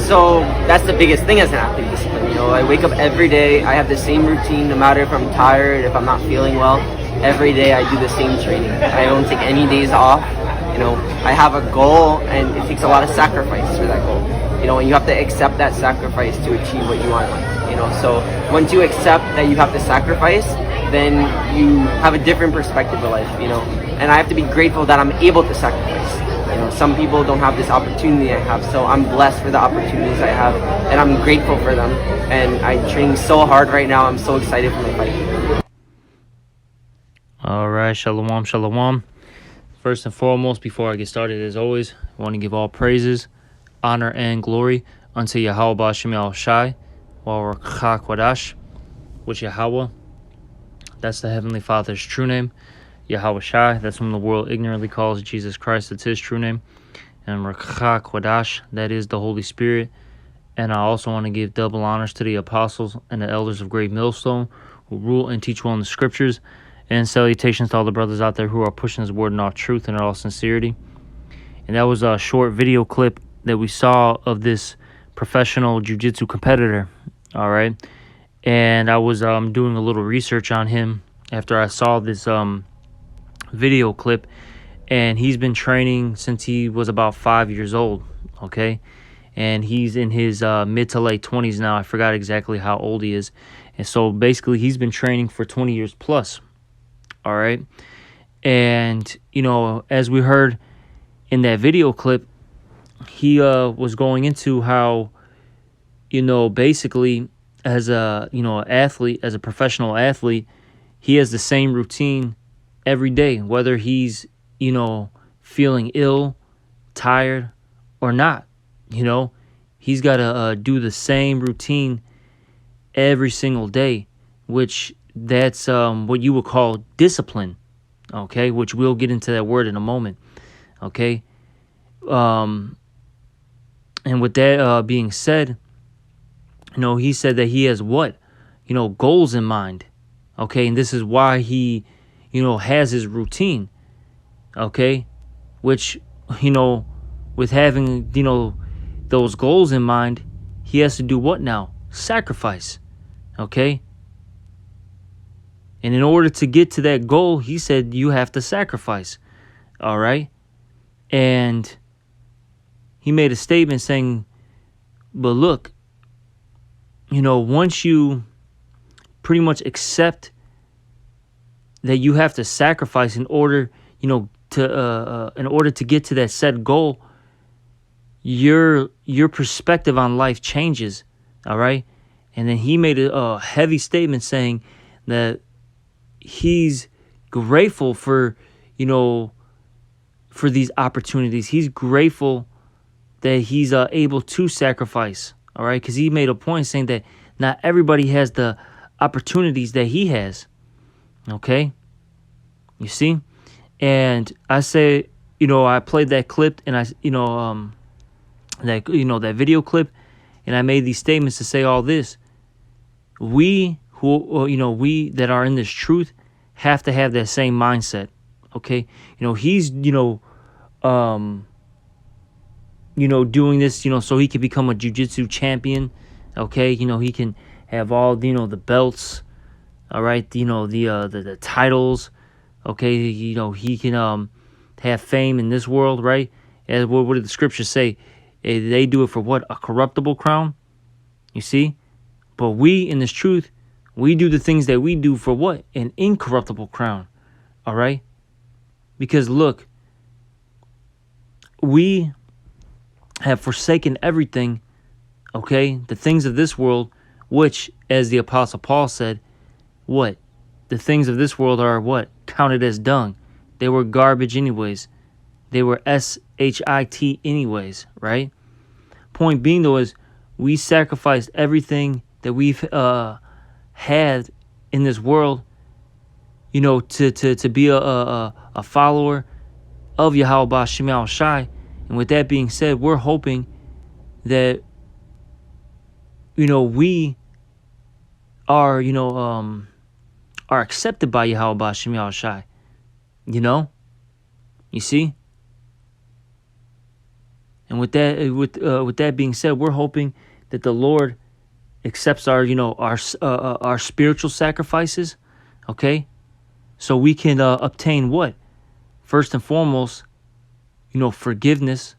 So that's the biggest thing as an athlete, discipline. I wake up every day. I have the same routine, no matter if I'm tired, if I'm not feeling well. Every day I do the same training. I don't take any days off. I have a goal, and it takes a lot of sacrifice for that goal. And you have to accept that sacrifice to achieve what you want in life. So once you accept that you have to sacrifice, then you have a different perspective of life. And I have to be grateful that I'm able to sacrifice. Some people don't have this opportunity I have, so I'm blessed for the opportunities I have, and I'm grateful for them. And I'm training so hard right now. I'm so excited for my fight. All right, shalom, shalom. First and foremost, before I get started, as always, I want to give all praises, honor, and glory unto Yahweh B'Shem Yahushai, Warakha Kwadash, which Yahweh, that's the Heavenly Father's true name. Yahweh Shai, that's whom the world ignorantly calls Jesus Christ, that's his true name. And Rakha Kwadash, that is the Holy Spirit. And I also want to give double honors to the apostles and the elders of Great Millstone who rule and teach well in the scriptures. And salutations to all the brothers out there who are pushing this word in all truth and in all sincerity. And that was a short video clip that we saw of this professional jiu-jitsu competitor. All right. And I was doing a little research on him after I saw this video clip. And he's been training since he was about 5 years old. Okay. And he's in his mid to late 20s now. I forgot exactly how old he is. And so basically he's been training for 20 years plus. All right. And, as we heard in that video clip, he was going into how, basically as a, athlete, as a professional athlete, he has the same routine every day, whether he's, feeling ill, tired, or not. He's got to do the same routine every single day, which that's what you would call discipline, okay, which we'll get into that word in a moment, okay. And with that being said, he said that he has what? Goals in mind, okay, and this is why he, has his routine, okay, which, with having, those goals in mind, he has to do what now? Sacrifice, okay? And in order to get to that goal, he said you have to sacrifice, all right? And he made a statement saying, but look, once you pretty much accept that you have to sacrifice in order, in order to get to that set goal, your perspective on life changes, all right? And then he made a heavy statement saying that he's grateful for, for these opportunities. He's grateful that he's able to sacrifice, all right? Because he made a point saying that not everybody has the opportunities that he has, okay? You see? And I say, I played that clip and that video clip, and I made these statements to say all this. We we that are in this truth have to have that same mindset, okay? He's, doing this, so he can become a jiu-jitsu champion, okay? He can have all, the belts, all right? The titles, okay? He can have fame in this world, right? As what did the scriptures say? They do it for what? A corruptible crown? You see? But we, in this truth, we do the things that we do for what? An incorruptible crown. All right? Because look, we have forsaken everything, okay? The things of this world, which, as the Apostle Paul said, what? The things of this world are what? Counted as dung. They were garbage anyways. They were shit anyways, right? Point being, though, is we sacrificed everything that we've had in this world, to be a follower of Yahweh B'Shem Yahushai. And with that being said, we're hoping that, we are, are accepted by Yahweh B'Shem Yahushai. You see? And with that being said, we're hoping that the Lord accepts our our spiritual sacrifices, okay? So we can obtain what? First and foremost, forgiveness,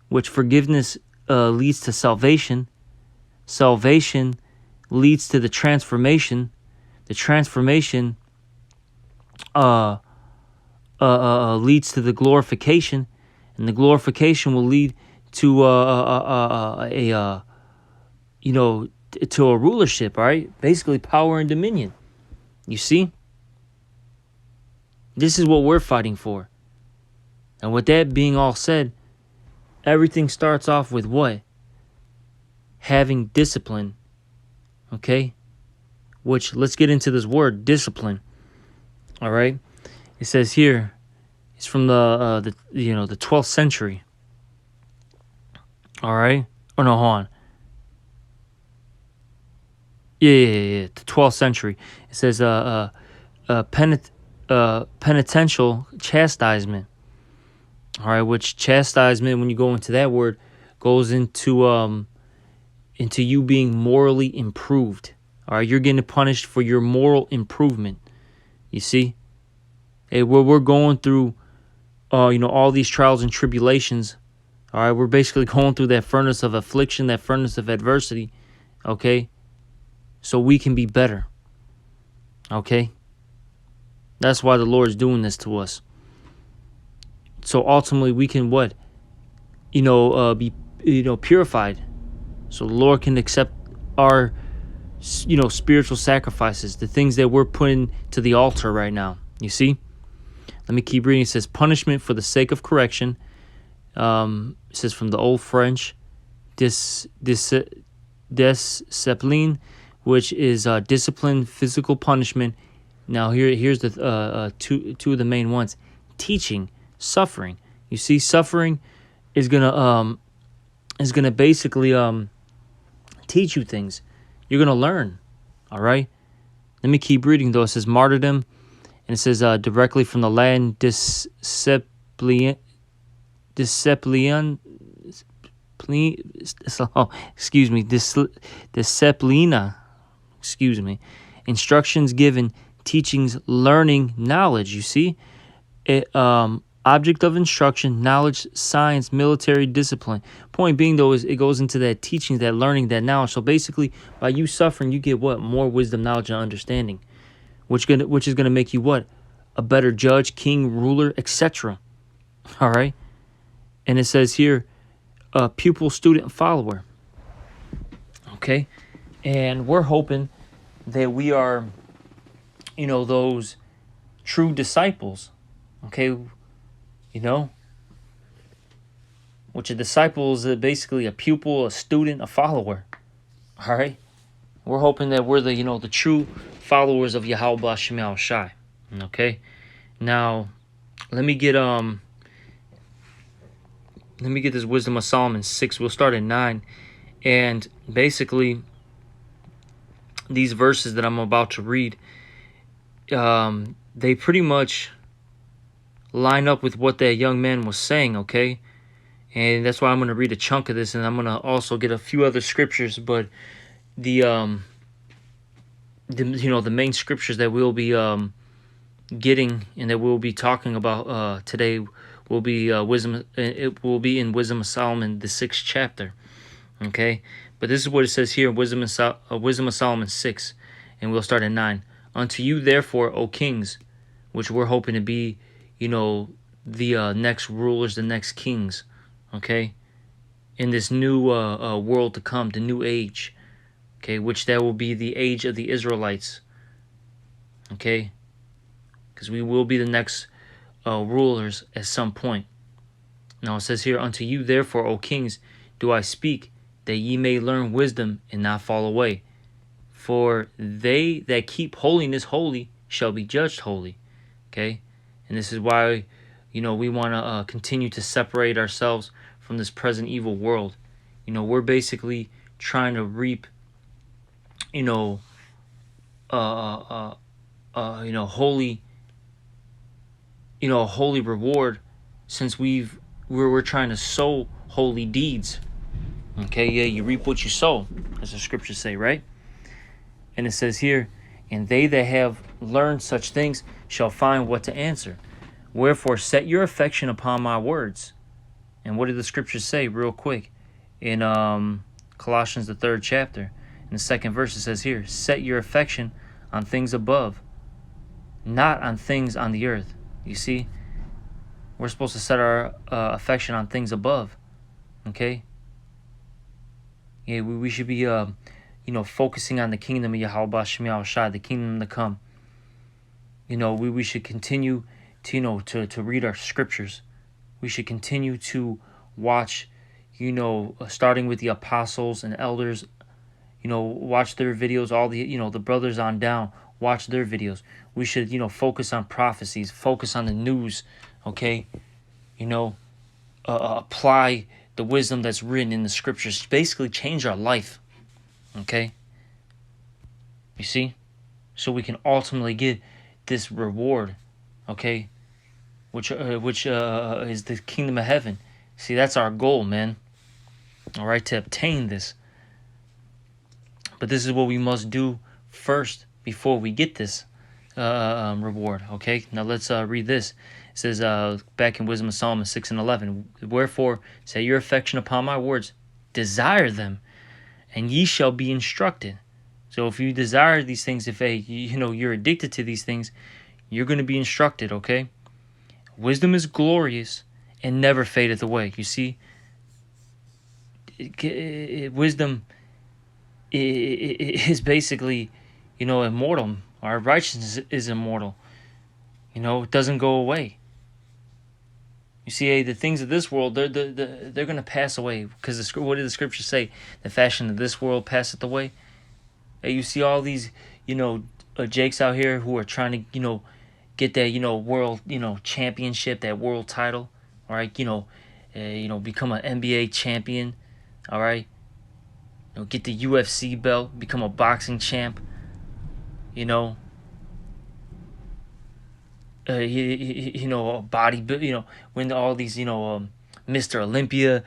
which forgiveness leads to salvation. Salvation leads to the transformation. The transformation leads to the glorification, and the glorification will lead to to a rulership. All right, basically power and dominion. You see, this is what we're fighting for. And with that being all said, everything starts off with what? Having discipline. Okay? Which, let's get into this word, discipline. All right? It says here, it's from the 12th century. All right? Oh, no, hold on. Yeah. The 12th century. It says penitential chastisement. All right, which chastisement, when you go into that word, goes into you being morally improved. All right, you're getting punished for your moral improvement. You see, hey, we're going through, all these trials and tribulations. All right, we're basically going through that furnace of affliction, that furnace of adversity. Okay, so we can be better. Okay, that's why the Lord's doing this to us. So ultimately, we can what? Be purified. So the Lord can accept our, spiritual sacrifices, the things that we're putting to the altar right now. You see? Let me keep reading. It says punishment for the sake of correction. It says from the Old French, discipline, which is discipline, physical punishment. Now here's the two of the main ones: teaching, suffering. You see, suffering is gonna basically teach you things. You're gonna learn. All right. Let me keep reading though. It says martyrdom, and it says directly from the Latin disciplina. Excuse me. Instructions given, teachings, learning, knowledge. You see, object of instruction, knowledge, science, military, discipline. Point being, though, is it goes into that teaching, that learning, that knowledge. So basically, by you suffering, you get what? More wisdom, knowledge, and understanding, which is gonna make you what? A better judge, king, ruler, etc. All right. And it says here, pupil, student, follower. Okay, and we're hoping that we are, those true disciples. Okay. Which a disciple is basically a pupil, a student, a follower. All right, we're hoping that we're the true followers of Yahweh B'Shem Yahushai. Okay, now let me get this Wisdom of Solomon 6. We'll start at 9, and basically these verses that I'm about to read, they pretty much line up with what that young man was saying, okay? And that's why I'm going to read a chunk of this, and I'm going to also get a few other scriptures, but the main scriptures that we'll be getting and that we'll be talking about today will be wisdom. It will be in Wisdom of Solomon, the 6th chapter, okay? But this is what it says here in Wisdom of Solomon 6, and we'll start at 9. Unto you, therefore, O kings, which we're hoping to be, the next rulers, the next kings, okay, in this new world to come, the new age, okay, which that will be the age of the Israelites, okay, because we will be the next rulers at some point. Now it says here, unto you, therefore, O kings, do I speak, that ye may learn wisdom and not fall away. For they that keep holiness holy shall be judged holy, okay. And this is why, we want to continue to separate ourselves from this present evil world. We're basically trying to reap, holy, holy reward, since we're trying to sow holy deeds. Okay, yeah, you reap what you sow, as the scriptures say, right? And it says here, and they that have learned such things shall find what to answer. Wherefore set your affection upon my words. And what did the scriptures say real quick? In Colossians, the 3rd chapter, in the 2nd verse, it says here, set your affection on things above, not on things on the earth. You see, we're supposed to set our affection on things above. Okay? Yeah, we should be, focusing on the kingdom of Yahweh Shem Shai, the kingdom to come. We should continue to read our scriptures. We should continue to watch, starting with the apostles and elders, watch their videos, all the brothers on down, watch their videos. We should, focus on prophecies, focus on the news, okay? Apply the wisdom that's written in the scriptures. Basically change our life, okay? You see? So we can ultimately get this reward, okay? Which is the kingdom of heaven. See, that's our goal, man. All right, to obtain this. But this is what we must do first before we get this reward. Okay, now let's read this. It says back in Wisdom of Solomon 6:11, wherefore set your affection upon my words, desire them, and ye shall be instructed. So if you desire these things, if you're addicted to these things, you're going to be instructed. Okay, wisdom is glorious and never fadeth away. You see, wisdom is basically, immortal. Our righteousness is immortal. It doesn't go away. You see, the things of this world, they're going to pass away. Because what did the scripture say? The fashion of this world passeth away. And you see all these, jakes out here who are trying to, get that, world, championship, that world title. All right, become an NBA champion. All right. Get the UFC belt, become a boxing champ. A body, win all these, Mr. Olympia,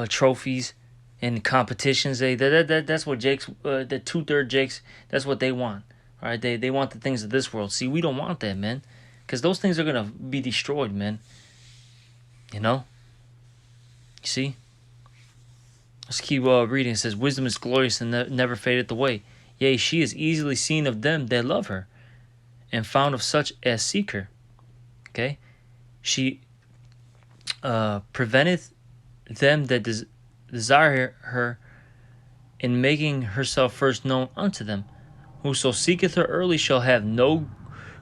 trophies and competitions. That's what Jakes, the 2/3 Jakes, that's what they want. All right, they want the things of this world. See, we don't want that, man, because those things are gonna be destroyed, man. You see. Let's keep reading. It says, wisdom is glorious and never fadeth away. Yea, she is easily seen of them that love her, and found of such as seek her. Okay? She preventeth them that desire her, in making herself first known unto them. Whoso seeketh her early shall have no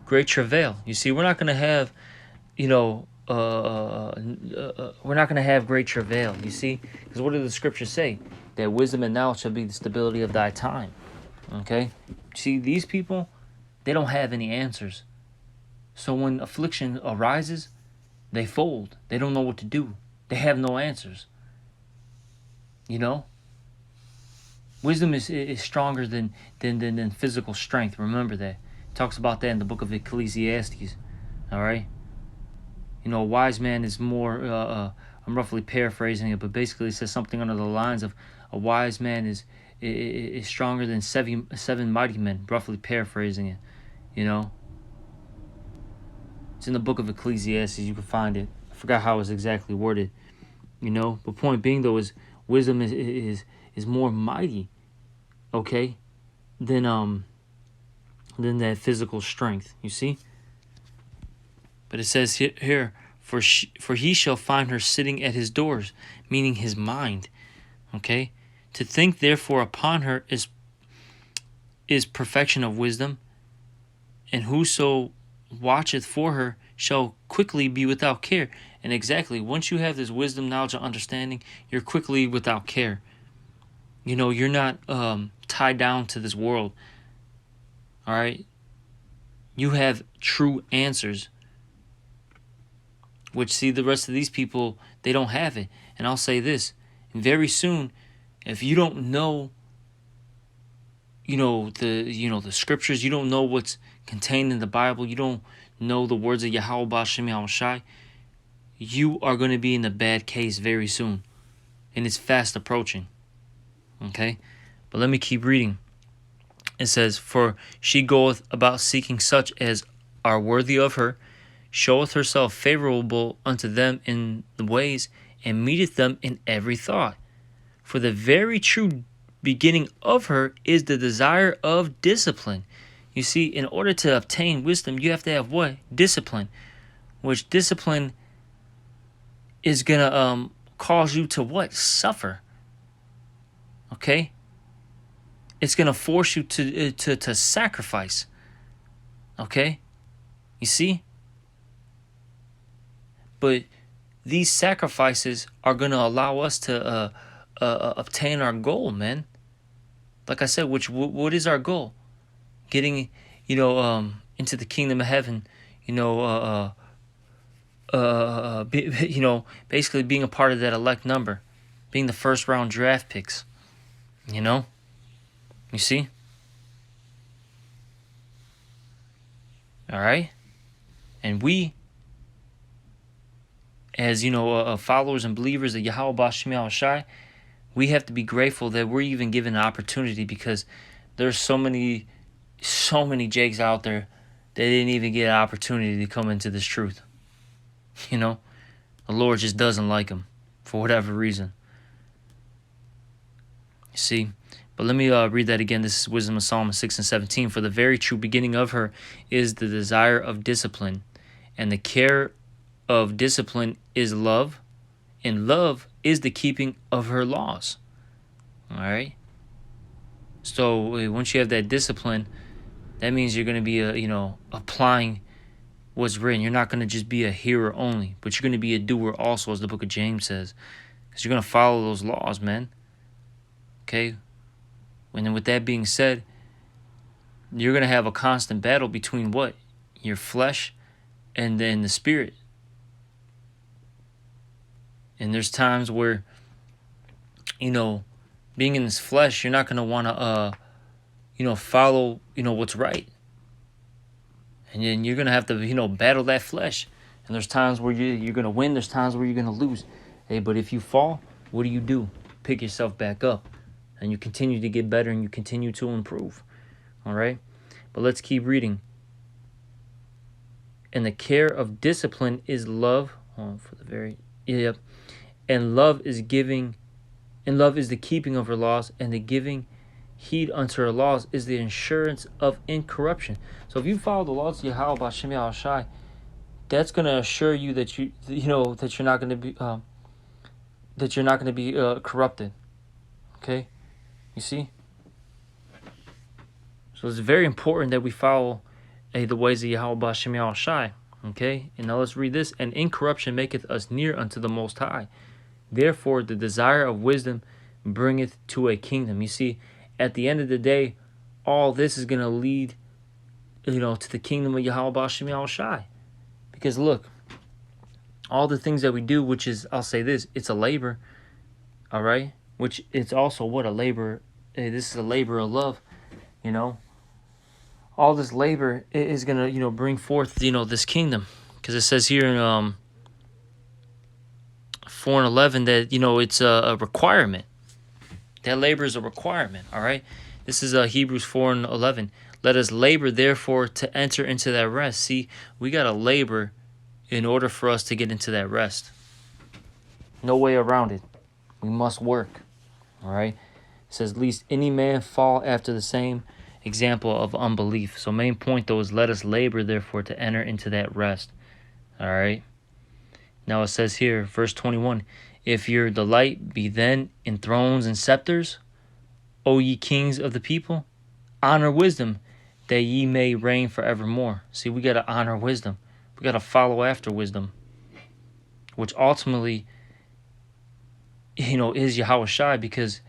great travail. You see, we're not going to have, we're not going to have great travail, you see? Because what do the scriptures say? That wisdom and knowledge shall be the stability of thy time. Okay? See, these people, they don't have any answers. So when affliction arises, they fold. They don't know what to do. They have no answers. Wisdom is stronger than physical strength. Remember that. It talks about that in the book of Ecclesiastes. All right? A wise man is more, I'm roughly paraphrasing it, but basically it says something under the lines of a wise man is stronger than seven mighty men, roughly paraphrasing it, It's in the book of Ecclesiastes, you can find it. I forgot how it's exactly worded, But point being, though, is wisdom is more mighty, okay, than that physical strength, you see? But it says here, for he shall find her sitting at his doors, meaning his mind. Okay? To think therefore upon her is perfection of wisdom, and whoso watcheth for her shall quickly be without care. And exactly, once you have this wisdom, knowledge, and understanding, you're quickly without care. You're not tied down to this world. All right? You have true answers. Which, see, the rest of these people, they don't have it. And I'll say this, very soon, if you don't know, the scriptures, you don't know what's contained in the Bible, you don't know the words of Yahweh Shem Shai, you are going to be in the bad case very soon. And it's fast approaching. Okay? But let me keep reading. It says, "For she goeth about seeking such as are worthy of her, showeth herself favorable unto them in the ways, and meeteth them in every thought. For the very true beginning of her is the desire of discipline." You see, in order to obtain wisdom, you have to have what? Discipline. Which discipline is going to cause you to what? Suffer. Okay? It's going to force you to sacrifice. Okay? You see? But these sacrifices are going to allow us to obtain our goal, man. Like I said, what is our goal? Getting, into the kingdom of heaven, basically being a part of that elect number, being the first round draft picks, you see? All right? And we, as, followers and believers of Yahweh Bashim Yahushai, we have to be grateful that we're even given an opportunity, because there's so many Jakes out there that didn't even get an opportunity to come into this truth. The Lord just doesn't like them for whatever reason. You see? But let me read that again. This is Wisdom of Solomon 6 and 17. "For the very true beginning of her is the desire of discipline, and the care of discipline is love, and love is the keeping of her laws." All right? So once you have that discipline, that means you're going to be, applying what's written. You're not going to just be a hearer only, but you're going to be a doer also, as the book of James says, because you're going to follow those laws, man. Okay? And then with that being said, you're going to have a constant battle between what? Your flesh and then the spirit. And there's times where, being in this flesh, you're not going to want to, follow, what's right. And then you're going to have to, battle that flesh. And there's times where you're going to win. There's times where you're going to lose. Hey, but if you fall, what do? Pick yourself back up. And you continue to get better, and you continue to improve. All right? But let's keep reading. "And the care of discipline is love." "And love is the keeping of her laws, and the giving heed unto her laws is the assurance of incorruption." So if you follow the laws of Yahweh B'Shem Yahushai, that's going to assure you that that you're not going to be corrupted. Okay, you see. So it's very important that we follow the ways of Yahweh B'Shem Yahushai. Okay, and now let's read this. "And incorruption maketh us near unto the Most High. Therefore, the desire of wisdom bringeth to a kingdom." You see, at the end of the day, all this is going to lead, to the kingdom of Yahweh B'Shem Yahushai. Because look, all the things that we do, which is, I'll say this, it's a labor, all right? Which it's also what? A labor. This is a labor of love, All this labor is going to, bring forth, this kingdom. Because it says here in 4 and 11 that, it's a requirement. That labor is a requirement, all right? This is Hebrews 4 and 11. "Let us labor, therefore, to enter into that rest." See, we got to labor in order for us to get into that rest. No way around it. We must work, all right? It says, "Lest any man fall after the same example of unbelief." So main point, though, is let us labor, therefore, to enter into that rest, all right? Now it says here, verse 21, "If your delight be then in thrones and scepters, O ye kings of the people, honor wisdom, that ye may reign forevermore." See, we got to honor wisdom. We got to follow after wisdom, which ultimately, is Yahweh Shai, because,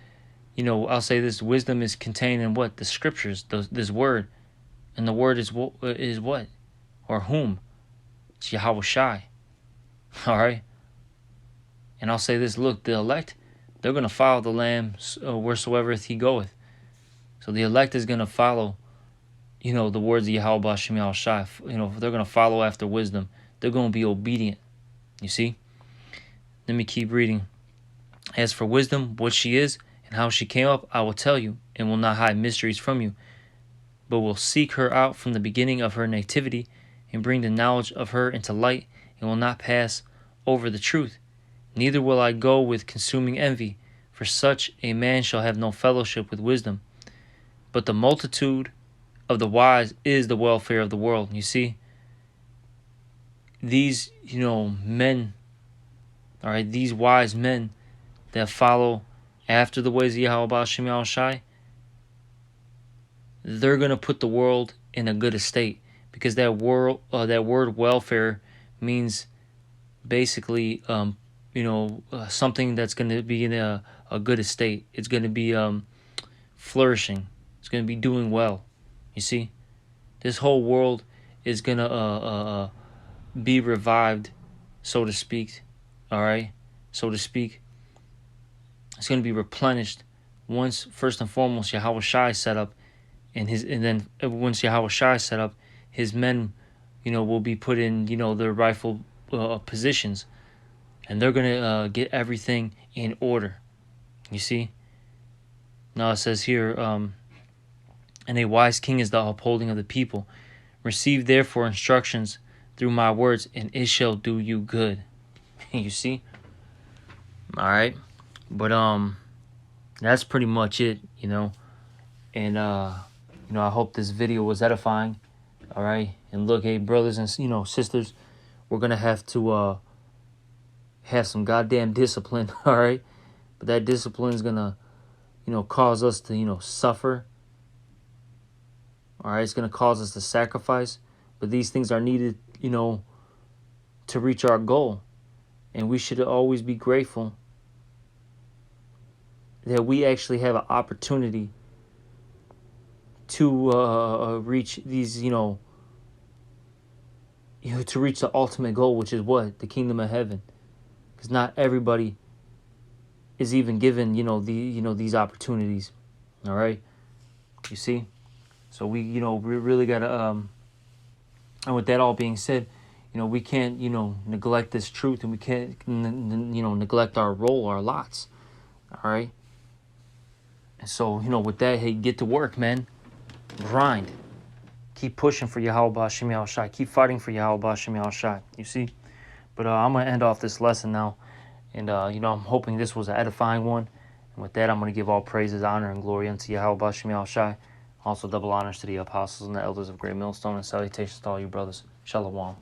I'll say this, wisdom is contained in what? The scriptures, this word. And the word is what? Or whom? It's Yahweh Shai. All right? And I'll say this, look, the elect, they're going to follow the Lamb wheresoever he goeth. So the elect is going to follow, the words of Yahweh B'Shem Yahushai. They're going to follow after wisdom. They're going to be obedient. You see? Let me keep reading. As for wisdom, what she is, and how she came up, I will tell you, and will not hide mysteries from you, but will seek her out from the beginning of her nativity, and bring the knowledge of her into light, and will not pass over the truth. Neither will I go with consuming envy, for such a man shall have no fellowship with wisdom. But the multitude of the wise is the welfare of the world. You see, these, men, all right, these wise men that follow after the ways of Yahweh Ba'ashem Yahushai, they're going to put the world in a good estate, because that word welfare means basically, something that's going to be in a good estate. It's going to be flourishing. It's going to be doing well. You see, this whole world is going to be revived, so to speak. All right, so to speak. It's going to be replenished once, first and foremost, Yahweh Shai set up, and then once Yahweh Shai set up, his men, will be put in, their rightful positions, and they're going to get everything in order. You see? Now it says here, and a wise king is the upholding of the people. Receive therefore instructions through my words, and it shall do you good. You see? All right. But that's pretty much it, And I hope this video was edifying. All right. And look, hey, brothers and sisters, we're gonna have to have some goddamn discipline. All right. But that discipline is gonna cause us to suffer. All right. It's gonna cause us to sacrifice. But these things are needed to reach our goal, and we should always be grateful that we actually have an opportunity to reach these, to reach the ultimate goal, which is what? The kingdom of heaven. Because not everybody is even given, these opportunities. All right, you see. So we really gotta. And with that all being said, we can't, neglect this truth, and we can't, neglect our role, our lots. All right. And so, with that, hey, get to work, man. Grind. Keep pushing for Yahweh Ba'ashem Yahushai. Keep fighting for Yahweh Ba'ashem Yahushai. You see? But I'm going to end off this lesson now. And, I'm hoping this was an edifying one. And with that, I'm going to give all praises, honor, and glory unto Yahweh Ba'ashem Yahushai. Also, double honors to the apostles and the elders of Great Millstone, and salutations to all you brothers. Shalom.